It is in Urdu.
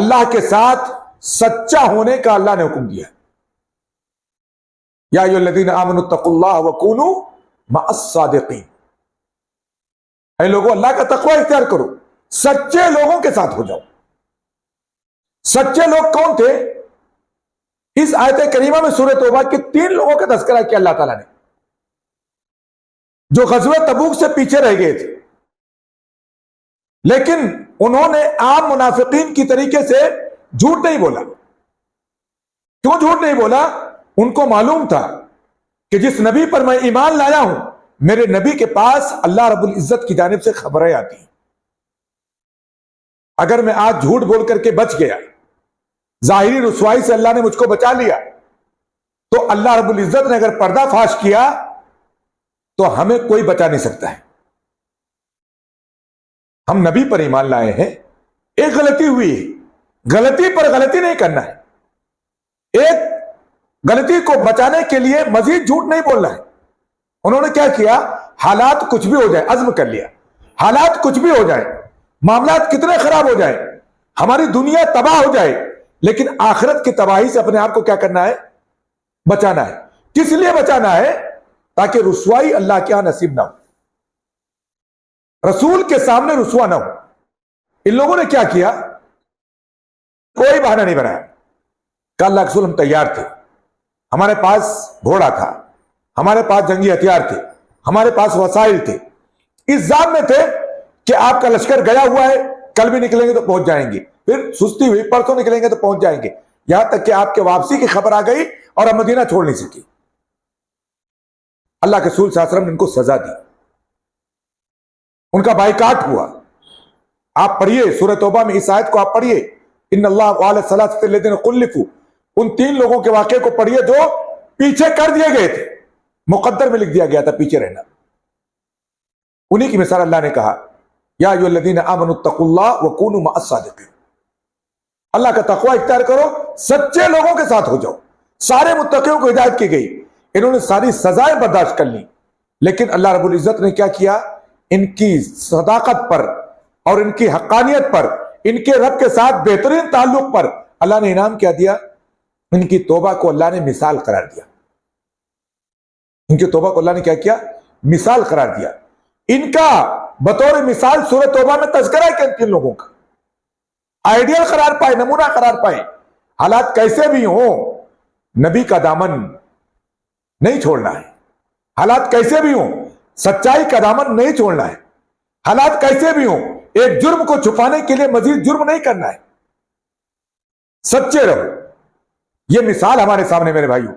اللہ کے ساتھ سچا ہونے کا اللہ نے حکم دیا. یا ایھا الذین آمنوا اتقوا اللہ وکونوا مع الصادقین. اے لوگوں اللہ کا تقوی اختیار کرو، سچے لوگوں کے ساتھ ہو جاؤ. سچے لوگ کون تھے؟ اس آیت کریمہ میں سورہ توبہ کے 3 لوگوں کا تذکرہ کیا اللہ تعالیٰ نے، جو غزوہ تبوک سے پیچھے رہ گئے تھے، لیکن انہوں نے عام منافقین کی طریقے سے جھوٹ نہیں بولا. کیوں جھوٹ نہیں بولا؟ ان کو معلوم تھا کہ جس نبی پر میں ایمان لایا ہوں، میرے نبی کے پاس اللہ رب العزت کی جانب سے خبریں آتی ہیں. اگر میں آج جھوٹ بول کر کے بچ گیا، ظاہری رسوائی سے اللہ نے مجھ کو بچا لیا، تو اللہ رب العزت نے اگر پردہ فاش کیا تو ہمیں کوئی بچا نہیں سکتا ہے. ہم نبی پر ایمان لائے ہیں، ایک غلطی ہوئی ہے، غلطی پر غلطی نہیں کرنا ہے. ایک غلطی کو بچانے کے لیے مزید جھوٹ نہیں بولنا ہے. انہوں نے کیا کیا؟ حالات کچھ بھی ہو جائے، عزم کر لیا، حالات کچھ بھی ہو جائے، معاملات کتنے خراب ہو جائے، ہماری دنیا تباہ ہو جائے، لیکن آخرت کی تباہی سے اپنے آپ کو کیا کرنا ہے؟ بچانا ہے. کس لیے بچانا ہے؟ تاکہ رسوائی اللہ کے ہاں نصیب نہ ہو، رسول کے سامنے رسوا نہ ہو. ان لوگوں نے کیا کیا؟ کوئی بہانہ نہیں بنایا کہ اللہ کے رسول ہم تیار تھے، ہمارے پاس گھوڑا تھا، ہمارے پاس جنگی ہتھیار تھے، ہمارے پاس وسائل تھے، اس ذات میں تھے کہ آپ کا لشکر گیا ہوا ہے، کل بھی نکلیں گے تو پہنچ جائیں گے، پھر سستی ہوئی پرسوں نکلیں گے تو پہنچ جائیں گے، یہاں تک کہ آپ کے واپسی کی خبر آ گئی اور ہم مدینہ چھوڑ نہیں سکی. اللہ کے رسول صلی اللہ علیہ وسلم نے ان کو سزا دی، ان کا بائیکاٹ ہوا. آپ پڑھیے سورہ توبہ میں اس آیت کو، آپ پڑھیے ان اللہ وعلی ثلاثۃ الذین خلفوا، ان 3 لوگوں کے واقعے کو پڑھیے جو پیچھے کر دیے گئے تھے، مقدر میں لکھ دیا گیا تھا پیچھے رہنا. انہی کی مثال اللہ نے کہا یا ایھا الذین آمنوا اتقوا اللہ وکونوا مع الصادقین. اللہ کا تقوی اختیار کرو، سچے لوگوں کے ساتھ ہو جاؤ. سارے متقیوں کو ہدایت کی گئی، انہوں نے ساری سزائیں برداشت کر لی، لیکن اللہ رب العزت نے کیا کیا؟ ان کی صداقت پر اور ان کی حقانیت پر، ان کے رب کے ساتھ بہترین تعلق پر اللہ نے انعام کیا دیا؟ ان کی توبہ کو اللہ نے مثال قرار دیا. ان کی توبہ کو اللہ نے کیا کیا؟ مثال قرار دیا. ان کا بطور مثال سورہ توبہ میں تذکرہ ہے کہ ان 3 لوگوں کا آئیڈیل قرار پائے، نمونہ قرار پائے. حالات کیسے بھی ہوں نبی کا دامن نہیں چھوڑنا ہے، حالات کیسے بھی ہوں سچائی کا دامن نہیں چھوڑنا ہے، حالات کیسے بھی ہوں ایک جرم کو چھپانے کے لیے مزید جرم نہیں کرنا ہے. سچے رہو. یہ مثال ہمارے سامنے میرے بھائیوں.